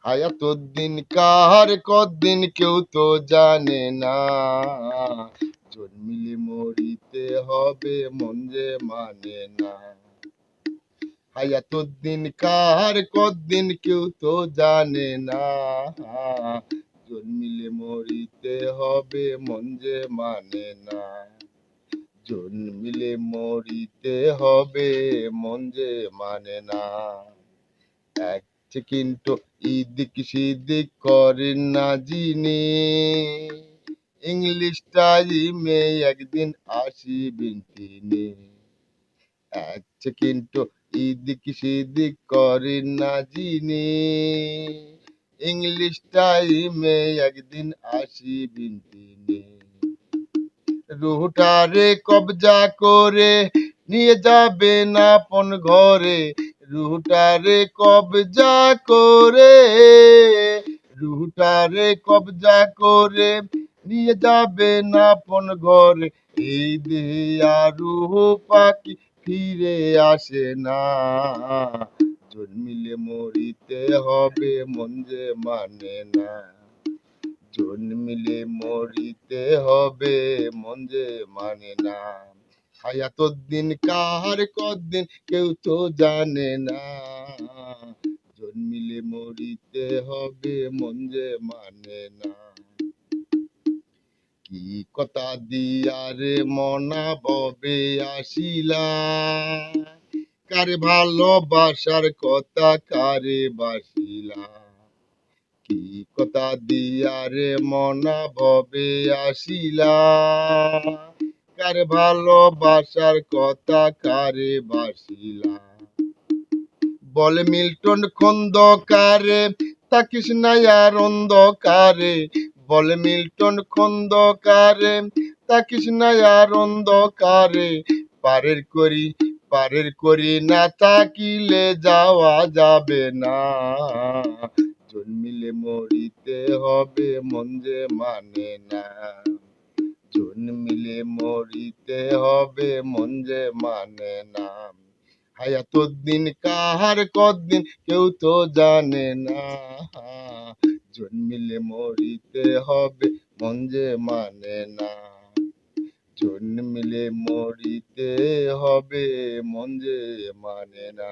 হায়াত দিন কার কদিন কেউ তো জানে না, জন্মিলে মরিতে হবে মন যে মানে না। হায়াত দিন কার কদিন কেউ তো জানে না, জন্মিলে মরিতে হবে মন যে মানে না। জন্মিলে মরিতে হবে মন যে মানে না। এক কিন্তু ইদিক সিদিক করেন না যিনি, ইংলিশ টাইমে একদিন আসিবেন তিনি। এক কিন্তু ইদিক সিদিক করেন না যিনি, ইংলিশ টাইমে একদিন আসিবেন তিনি। রুহটারে কবজা করে নিয়ে যাবেন আপন ঘরে, রুহটারে কবজা করে, রুহটারে কবজা করে নিয়ে যাবেন আপন ঘরে। এই দেহে আর রুহ পাখি ফিরে আসে না, জন্মিলে মরিতে হবে মন যে মানে না। জন্মিলে মরিতে হবে মন যে মানে না। হায়াত দিন কার কদিন কেউ তো জানে না, জন্মিলে মরিতে হবে মন যে মানে না। কি কথা দিয়া রে মনা ববে আসিলা, কারে ভালোবাসার কথা কারে বাসিলা। কি কথা দিয়া রে মনা ভবে আসিলা, কার ভালোবাসার কথা কারে বাসিলা। বলে মিল্টন খন্দকারে থাকিস না আর অন্ধকারে, বলে মিল্টন খন্দকারে থাকিস না আর অন্ধকারে। পারের করি না থাকিলে যাওয়া যাবে না, জন্মিলে মরিতে হবে মন যে মানে না। জন্মিলে মরিতে হবে মন যে মানে না। হায়াত দিন কার কদিন কেউ তো জানে না, জন্মিলে মরিতে হবে মন যে মানে না। জন্মিলে মরিতে হবে মন যে মানে না।